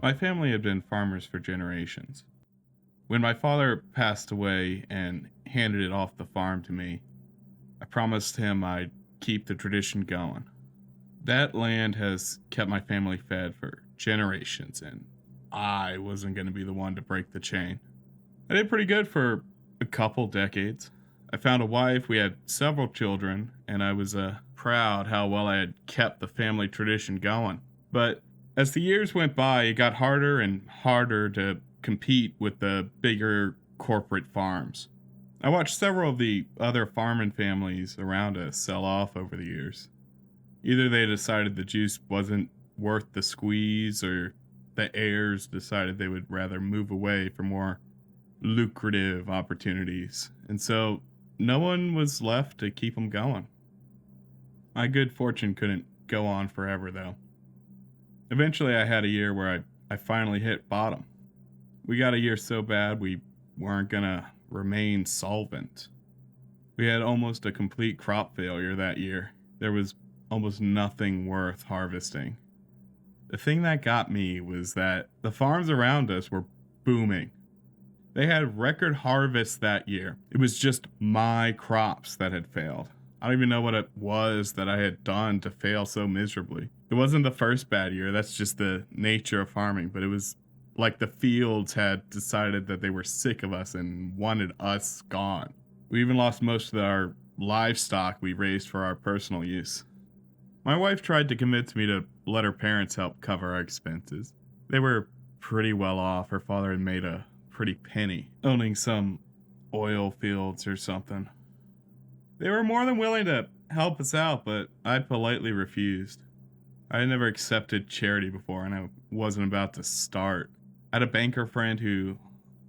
My family had been farmers for generations. When my father passed away and handed it off the farm to me, I promised him I'd keep the tradition going. That land has kept my family fed for generations, and I wasn't going to be the one to break the chain. I did pretty good for a couple decades. I found a wife, we had several children, and I was proud how well I had kept the family tradition going. But as the years went by, it got harder and harder to compete with the bigger corporate farms. I watched several of the other farming families around us sell off over the years. Either they decided the juice wasn't worth the squeeze, or the heirs decided they would rather move away for more lucrative opportunities. And so no one was left to keep them going. My good fortune couldn't go on forever, though. Eventually, I had a year where I finally hit bottom. We got a year so bad we weren't gonna remain solvent. We had almost a complete crop failure that year. There was almost nothing worth harvesting. The thing that got me was that the farms around us were booming. They had record harvests that year. It was just my crops that had failed. I don't even know what it was that I had done to fail so miserably. It wasn't the first bad year, that's just the nature of farming, but it was like the fields had decided that they were sick of us and wanted us gone. We even lost most of our livestock we raised for our personal use. My wife tried to convince me to let her parents help cover our expenses. They were pretty well off. Her father had made a pretty penny owning some oil fields or something. They were more than willing to help us out, but I politely refused. I had never accepted charity before, and I wasn't about to start. I had a banker friend who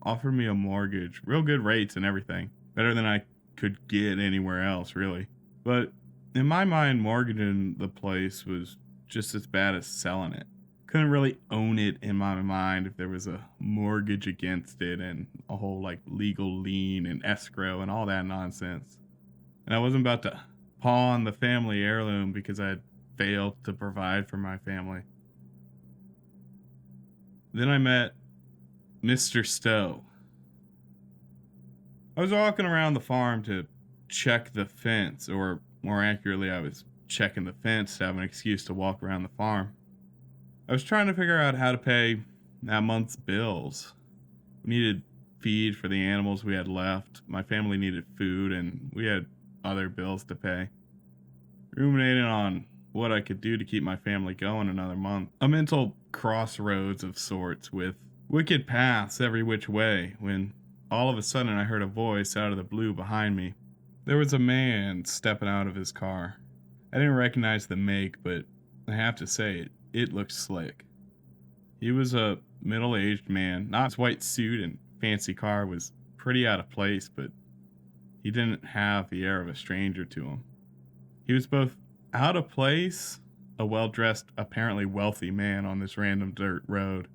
offered me a mortgage, real good rates and everything, better than I could get anywhere else, really. But in my mind, mortgaging the place was just as bad as selling it. Couldn't really own it in my mind if there was a mortgage against it and a whole like legal lien and escrow and all that nonsense. And I wasn't about to pawn the family heirloom because I had failed to provide for my family. Then I met Mr. Stowe. I was walking around the farm to check the fence, or more accurately, I was checking the fence to have an excuse to walk around the farm. I was trying to figure out how to pay that month's bills. We needed feed for the animals we had left. My family needed food, and we had other bills to pay. Ruminating on what I could do to keep my family going another month. A mental crossroads of sorts with wicked paths every which way, when all of a sudden I heard a voice out of the blue behind me. There was a man stepping out of his car. I didn't recognize the make, but I have to say it looked slick. He was a middle-aged man. Not his white suit and fancy car was pretty out of place, but he didn't have the air of a stranger to him. He was both out of place, a well-dressed, apparently wealthy man on this random dirt road,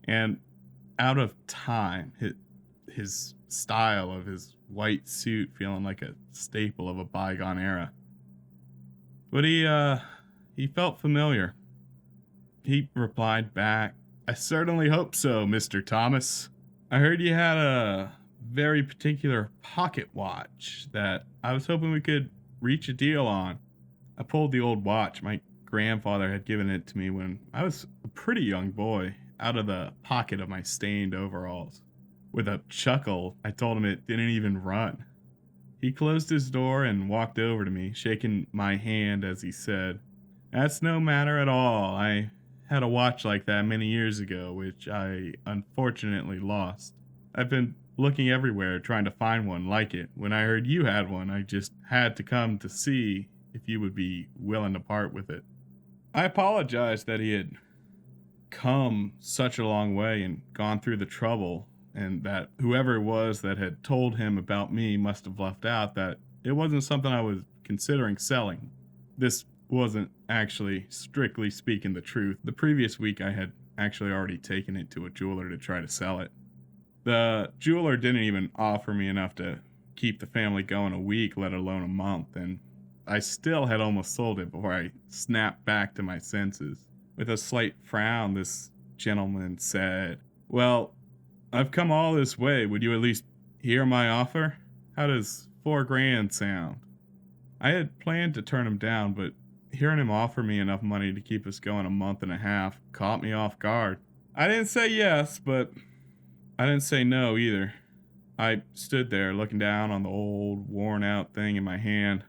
and out of time. His style of his white suit feeling like a staple of a bygone era. But he felt familiar. He replied back, "I certainly hope so, Mr. Thomas. I heard you had a very particular pocket watch that I was hoping we could reach a deal on." I pulled the old watch. My grandfather had given it to me when I was a pretty young boy, out of the pocket of my stained overalls. With a chuckle, I told him it didn't even run. He closed his door and walked over to me, shaking my hand as he said, "That's no matter at all. I had a watch like that many years ago, which I unfortunately lost. I've been looking everywhere trying to find one like it. When I heard you had one, I just had to come to see if you would be willing to part with it." I apologized that he had come such a long way and gone through the trouble, and that whoever it was that had told him about me must have left out that it wasn't something I was considering selling. This wasn't actually, strictly speaking, the truth. The previous week I had actually already taken it to a jeweler to try to sell it. The jeweler didn't even offer me enough to keep the family going a week, let alone a month, and I still had almost sold it before I snapped back to my senses. With a slight frown, this gentleman said, "Well, I've come all this way. Would you at least hear my offer? How does 4 grand sound?" I had planned to turn him down, but hearing him offer me enough money to keep us going a month and a half caught me off guard. I didn't say yes, but I didn't say no either. I stood there looking down on the old, worn out thing in my hand.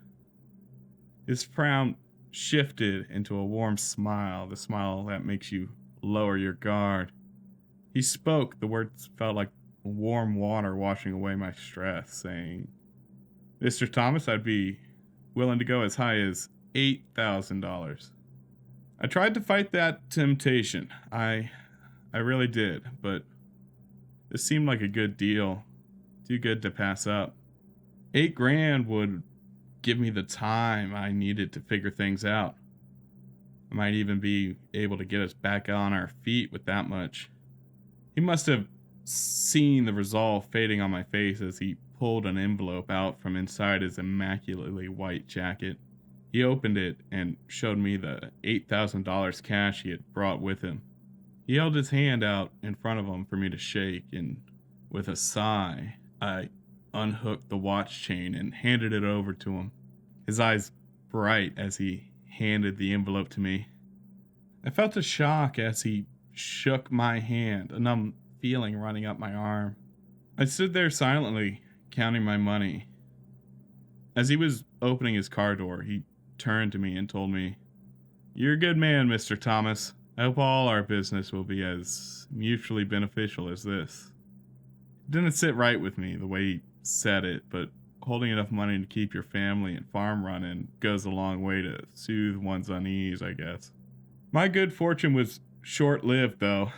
His frown shifted into a warm smile, the smile that makes you lower your guard. He spoke, the words felt like warm water washing away my stress, saying, "Mr. Thomas, I'd be willing to go as high as $8,000. I tried to fight that temptation. I really did, but this seemed like a good deal. Too good to pass up. 8 grand would give me the time I needed to figure things out. I might even be able to get us back on our feet with that much." He must have seen the resolve fading on my face as he pulled an envelope out from inside his immaculately white jacket. He opened it and showed me the $8,000 cash he had brought with him. He held his hand out in front of him for me to shake, and with a sigh, I unhooked the watch chain and handed it over to him, his eyes bright as he handed the envelope to me. I felt a shock as he shook my hand, a numb feeling running up my arm. I stood there silently, counting my money. As he was opening his car door, he turned to me and told me, "You're a good man, Mr. Thomas. I hope all our business will be as mutually beneficial as this." It didn't sit right with me the way he said it, but holding enough money to keep your family and farm running goes a long way to soothe one's unease, I guess. My good fortune was short-lived, though.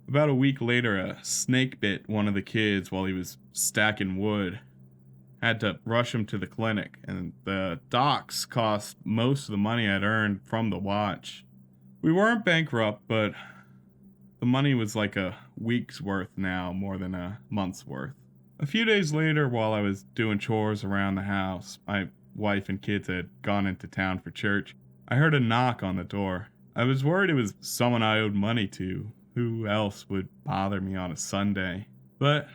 About a week later, a snake bit one of the kids while he was stacking wood. Had to rush him to the clinic, and the docs cost most of the money I'd earned from the watch. We weren't bankrupt, but the money was like a week's worth now, more than a month's worth. A few days later, while I was doing chores around the house, my wife and kids had gone into town for church, I heard a knock on the door. I was worried it was someone I owed money to. Who else would bother me on a Sunday? But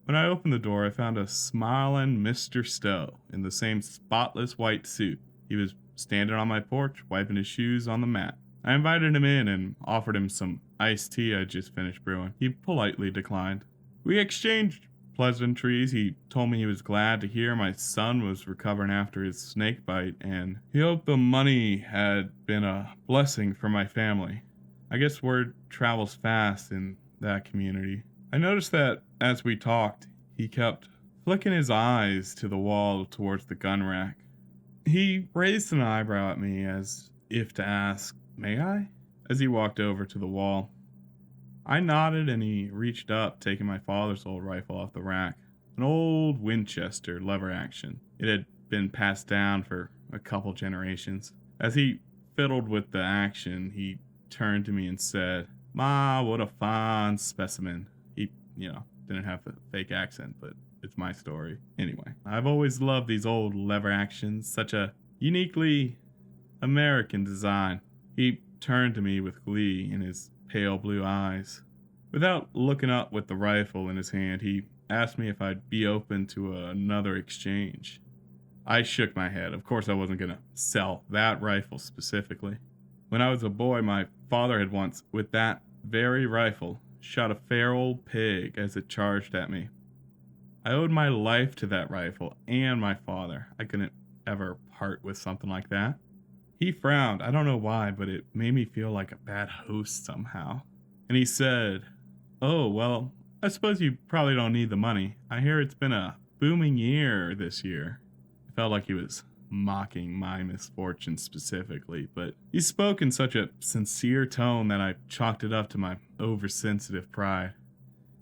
when I opened the door, I found a smiling Mr. Stowe in the same spotless white suit. He was standing on my porch, wiping his shoes on the mat. I invited him in and offered him some iced tea I'd just finished brewing. He politely declined. We exchanged pleasantries. He told me he was glad to hear my son was recovering after his snake bite, and he hoped the money had been a blessing for my family. I guess word travels fast in that community. I noticed that as we talked, he kept flicking his eyes to the wall towards the gun rack. He raised an eyebrow at me as if to ask, "May I?" as he walked over to the wall. I nodded and he reached up, taking my father's old rifle off the rack. An old Winchester lever action. It had been passed down for a couple generations. As he fiddled with the action, he turned to me and said, "Ma, what a fine specimen." He, didn't have a fake accent, but it's my story. Anyway, I've always loved these old lever actions, such a uniquely American design. He turned to me with glee in his pale blue eyes. Without looking up with the rifle in his hand, he asked me if I'd be open to another exchange. I shook my head. Of course I wasn't going to sell that rifle specifically. When I was a boy, my father had once, with that very rifle, shot a fair old pig as it charged at me. I owed my life to that rifle and my father. I couldn't ever part with something like that. He frowned. I don't know why, but it made me feel like a bad host somehow. And he said, "Oh, well, I suppose you probably don't need the money. I hear it's been a booming year this year." It felt like he was mocking my misfortune specifically, but he spoke in such a sincere tone that I chalked it up to my oversensitive pride.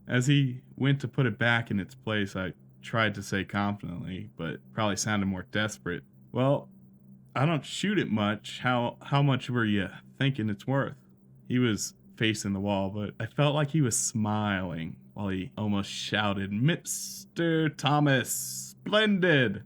As he went to put it back in its place, I tried to say confidently, but probably sounded more desperate, "Well, I don't shoot it much. How much were you thinking it's worth?" He was facing the wall, but I felt like he was smiling while he almost shouted, "Mr. Thomas, splendid!"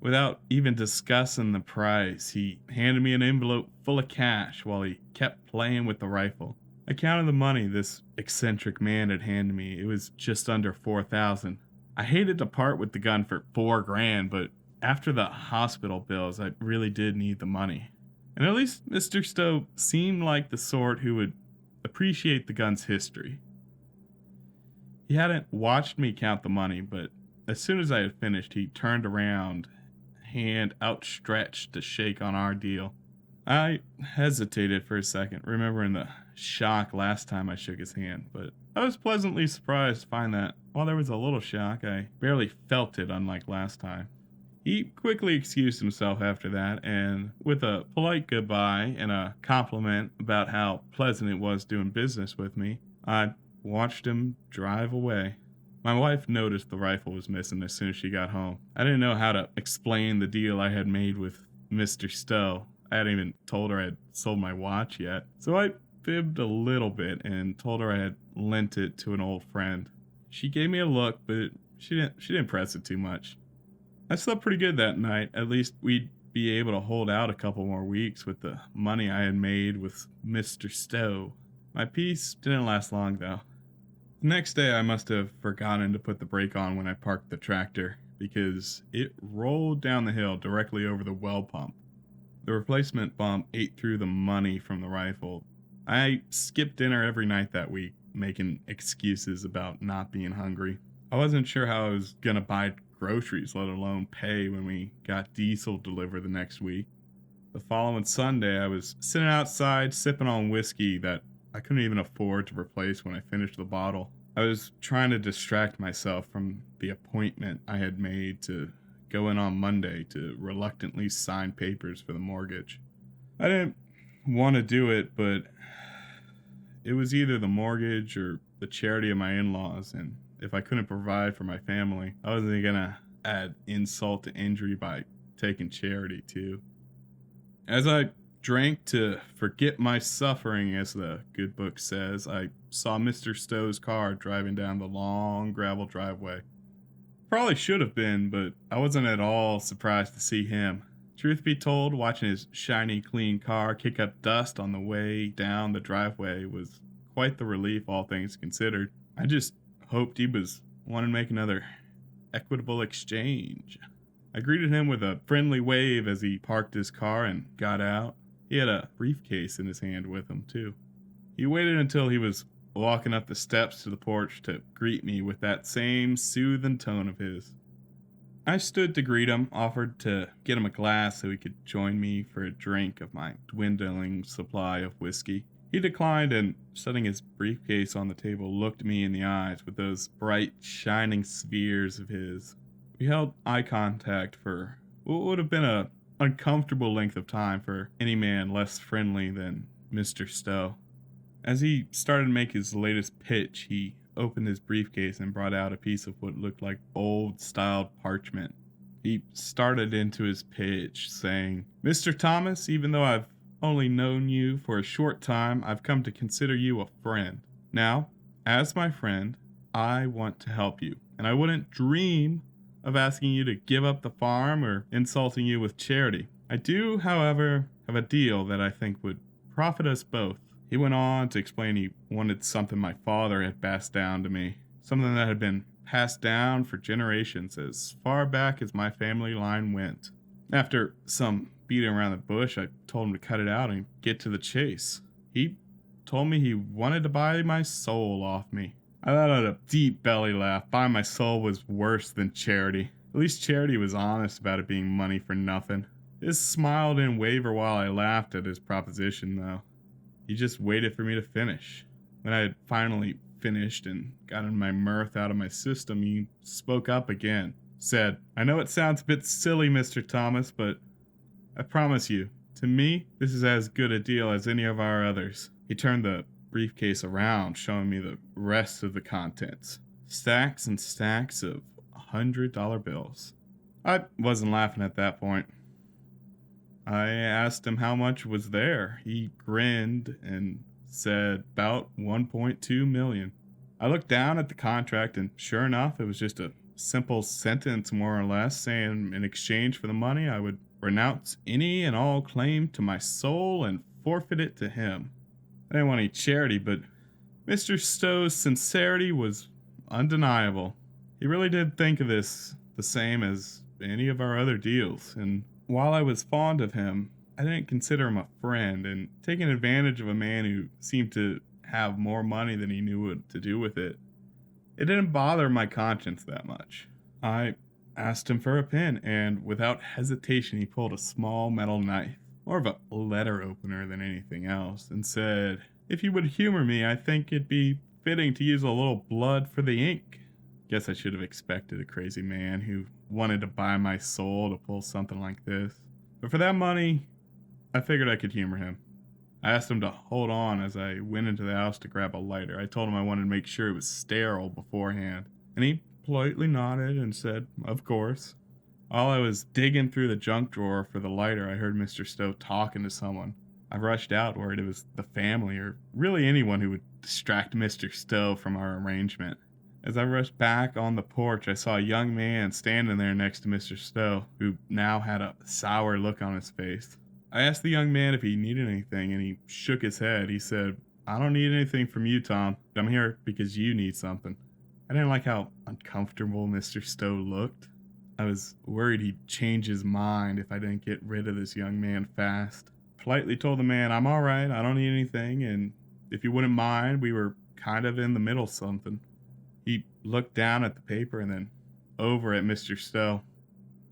Without even discussing the price, he handed me an envelope full of cash while he kept playing with the rifle. I counted the money this eccentric man had handed me. It was just under 4,000. I hated to part with the gun for 4 grand, but after the hospital bills, I really did need the money. And at least Mr. Stowe seemed like the sort who would appreciate the gun's history. He hadn't watched me count the money, but as soon as I had finished, he turned around, hand outstretched to shake on our deal. I hesitated for a second, remembering the shock last time I shook his hand, but I was pleasantly surprised to find that while there was a little shock, I barely felt it, unlike last time. He quickly excused himself after that, and with a polite goodbye and a compliment about how pleasant it was doing business with me, I watched him drive away. My wife noticed the rifle was missing as soon as she got home. I didn't know how to explain the deal I had made with Mr. Stowe. I hadn't even told her I had sold my watch yet, so I fibbed a little bit and told her I had lent it to an old friend. She gave me a look, but she didn't press it too much. I slept pretty good that night. At least we'd be able to hold out a couple more weeks with the money I had made with Mr. Stowe. My peace didn't last long, though. The next day, I must have forgotten to put the brake on when I parked the tractor, because it rolled down the hill directly over the well pump. The replacement bump ate through the money from the rifle. I skipped dinner every night that week, making excuses about not being hungry. I wasn't sure how I was going to buy groceries, let alone pay when we got diesel delivered the next week. The following Sunday, I was sitting outside sipping on whiskey that I couldn't even afford to replace when I finished the bottle. I was trying to distract myself from the appointment I had made to go in on Monday to reluctantly sign papers for the mortgage. I didn't want to do it, but it was either the mortgage or the charity of my in-laws, and if I couldn't provide for my family, I wasn't gonna add insult to injury by taking charity too. As I drank to forget my suffering, as the good book says, I saw Mr. Stowe's car driving down the long gravel driveway. Probably should have been, but I wasn't at all surprised to see him. Truth be told, watching his shiny, clean car kick up dust on the way down the driveway was quite the relief, all things considered. I just hoped he was wanting to make another equitable exchange. I greeted him with a friendly wave as he parked his car and got out. He had a briefcase in his hand with him, too. He waited until he was walking up the steps to the porch to greet me with that same soothing tone of his. I stood to greet him, offered to get him a glass so he could join me for a drink of my dwindling supply of whiskey. He declined and, setting his briefcase on the table, looked me in the eyes with those bright, shining spheres of his. We held eye contact for what would have been an uncomfortable length of time for any man less friendly than Mr. Stowe. As he started to make his latest pitch, he opened his briefcase and brought out a piece of what looked like old-styled parchment. He started into his pitch, saying, "Mr. Thomas, even though I've only known you for a short time, I've come to consider you a friend. Now, as my friend, I want to help you, and I wouldn't dream of asking you to give up the farm or insulting you with charity. I do, however, have a deal that I think would profit us both." He went on to explain he wanted something my father had passed down to me, something that had been passed down for generations as far back as my family line went. After some beating around the bush, I told him to cut it out and get to the chase. He told me he wanted to buy my soul off me. I let out a deep belly laugh. Buying my soul was worse than charity. At least charity was honest about it being money for nothing. His smile didn't waver while I laughed at his proposition, though. He just waited for me to finish. When I had finally finished and gotten my mirth out of my system, he spoke up again. Said, "I know it sounds a bit silly, Mr. Thomas, but I promise you, to me, this is as good a deal as any of our others." He turned the briefcase around, showing me the rest of the contents. Stacks and stacks of $100 bills. I wasn't laughing at that point. I asked him how much was there. He grinned and said about 1.2 million. I looked down at the contract, and sure enough, it was just a simple sentence, more or less, saying in exchange for the money, I would renounce any and all claim to my soul and forfeit it to him. I didn't want any charity, but Mr. Stowe's sincerity was undeniable. He really did think of this the same as any of our other deals, and while I was fond of him, I didn't consider him a friend, and taking advantage of a man who seemed to have more money than he knew what to do with it, it didn't bother my conscience that much. I asked him for a pen, and without hesitation, he pulled a small metal knife, more of a letter opener than anything else, and said, "If you would humor me, I think it'd be fitting to use a little blood for the ink." Guess I should have expected a crazy man who wanted to buy my soul to pull something like this. But for that money, I figured I could humor him. I asked him to hold on as I went into the house to grab a lighter. I told him I wanted to make sure it was sterile beforehand, and he politely nodded and said, "Of course." While I was digging through the junk drawer for the lighter, I heard Mr. Stowe talking to someone. I rushed out, worried it was the family or really anyone who would distract Mr. Stowe from our arrangement. As I rushed back on the porch, I saw a young man standing there next to Mr. Stowe, who now had a sour look on his face. I asked the young man if he needed anything, and he shook his head. He said, "I don't need anything from you, Tom. I'm here because you need something." I didn't like how uncomfortable Mr. Stowe looked. I was worried he'd change his mind if I didn't get rid of this young man fast. Politely told the man, "I'm all right. I don't need anything, and if you wouldn't mind, we were kind of in the middle of something." He looked down at the paper and then over at Mr. Stowe.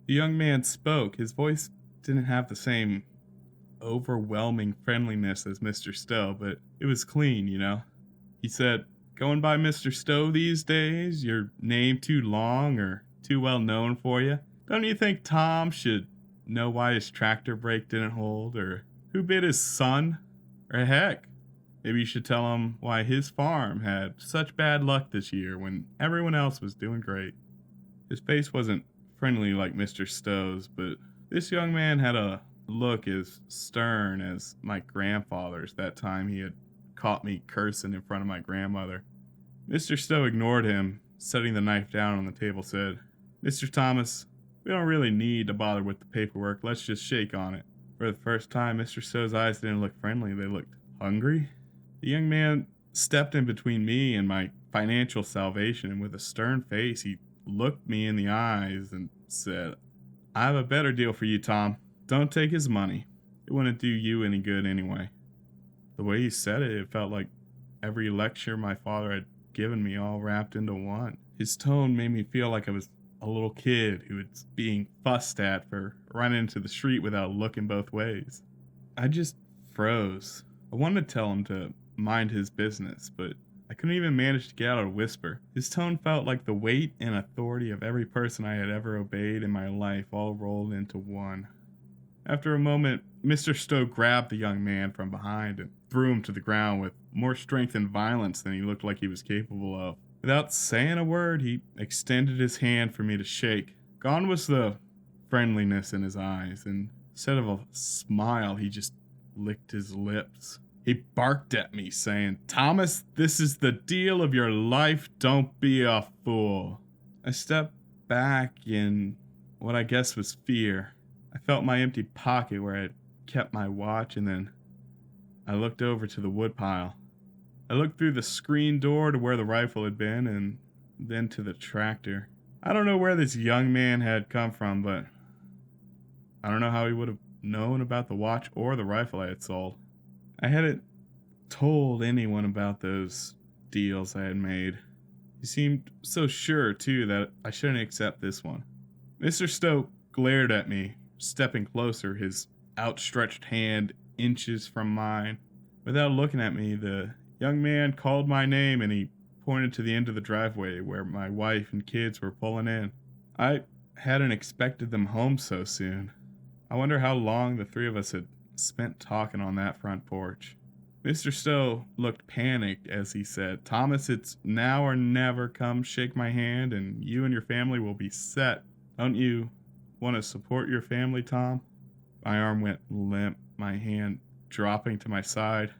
The young man spoke. His voice didn't have the same overwhelming friendliness as Mr. Stowe, but it was clean, you know. He said, "Going by Mr. Stowe these days? Your name too long or too well known for you? Don't you think Tom should know why his tractor brake didn't hold, or who bit his son? Or heck, maybe you should tell him why his farm had such bad luck this year when everyone else was doing great." His face wasn't friendly like Mr. Stowe's, but this young man had a look as stern as my grandfather's that time he had caught me cursing in front of my grandmother. Mr. Stowe ignored him, setting the knife down on the table, said, "Mr. Thomas, we don't really need to bother with the paperwork. Let's just shake on it." For the first time, Mr. Stowe's eyes didn't look friendly. They looked hungry. The young man stepped in between me and my financial salvation, and with a stern face, he looked me in the eyes and said, "I have a better deal for you, Tom. Don't take his money. It wouldn't do you any good anyway." The way he said it, it felt like every lecture my father had given me all wrapped into one. His tone made me feel like I was a little kid who was being fussed at for running into the street without looking both ways. I just froze. I wanted to tell him to mind his business, but I couldn't even manage to get out a whisper. His tone felt like the weight and authority of every person I had ever obeyed in my life all rolled into one. After a moment, Mr. Stowe grabbed the young man from behind and threw him to the ground with more strength and violence than he looked like he was capable of. Without saying a word, he extended his hand for me to shake. Gone was the friendliness in his eyes, and instead of a smile, he just licked his lips. He barked at me, saying, "Thomas, this is the deal of your life. Don't be a fool." I stepped back in what I guess was fear. I felt my empty pocket where I had kept my watch, and then I looked over to the woodpile. I looked through the screen door to where the rifle had been, and then to the tractor. I don't know where this young man had come from, but I don't know how he would have known about the watch or the rifle I had sold. I hadn't told anyone about those deals I had made. He seemed so sure, too, that I shouldn't accept this one. Mr. Stowe glared at me, stepping closer, his outstretched hand inches from mine. Without looking at me, the young man called my name and he pointed to the end of the driveway where my wife and kids were pulling in. I hadn't expected them home so soon. I wonder how long the three of us had spent talking on that front porch. Mr. Stowe looked panicked as he said, "Thomas, it's now or never. Come shake my hand and you and your family will be set. Don't you want to support your family, Tom?" My arm went limp, my hand dropping to my side.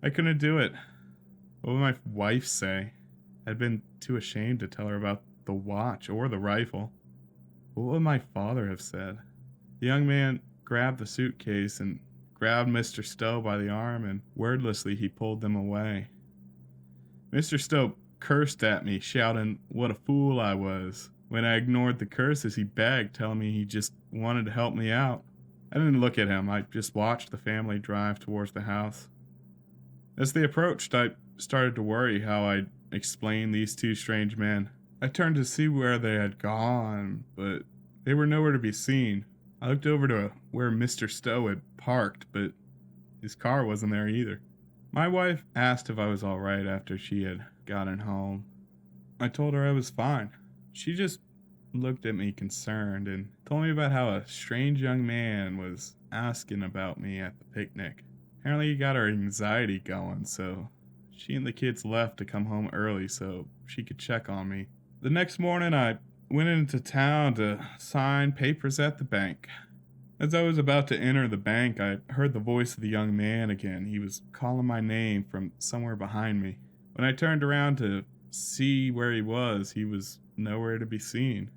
I couldn't do it. What would my wife say? I'd been too ashamed to tell her about the watch or the rifle. What would my father have said? The young man grabbed the suitcase and grabbed Mr. Stowe by the arm and wordlessly he pulled them away. Mr. Stowe cursed at me, shouting what a fool I was. When I ignored the curses, he begged, telling me he just wanted to help me out. I didn't look at him. I just watched the family drive towards the house. As they approached, I started to worry how I'd explain these two strange men. I turned to see where they had gone, but they were nowhere to be seen. I looked over to where Mr. Stowe had parked, but his car wasn't there either. My wife asked if I was all right after she had gotten home. I told her I was fine. She just looked at me concerned and told me about how a strange young man was asking about me at the picnic. Apparently he got her anxiety going, so she and the kids left to come home early so she could check on me. The next morning I went into town to sign papers at the bank. As I was about to enter the bank, I heard the voice of the young man again. He was calling my name from somewhere behind me. When I turned around to see where he was nowhere to be seen.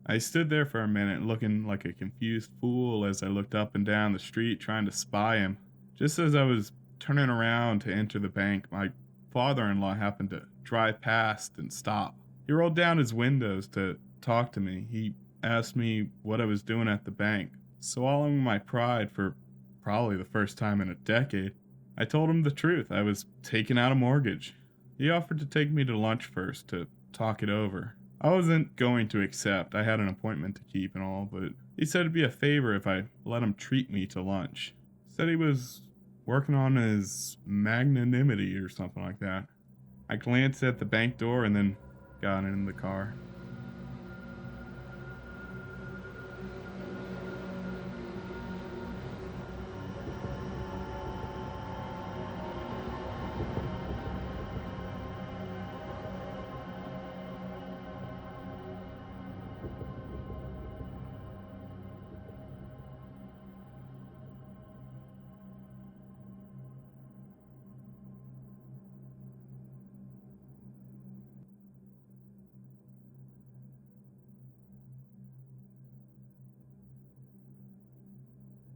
I stood there for a minute looking like a confused fool as I looked up and down the street trying to spy him. Just as I was turning around to enter the bank, my father-in-law happened to drive past and stop. He rolled down his windows to talk to me. He asked me what I was doing at the bank. Swallowing my pride for probably the first time in a decade, I told him the truth. I was taking out a mortgage. He offered to take me to lunch first to talk it over. I wasn't going to accept. I had an appointment to keep and all, but he said it'd be a favor if I let him treat me to lunch. Said he was working on his magnanimity or something like that. I glanced at the bank door and then got in the car.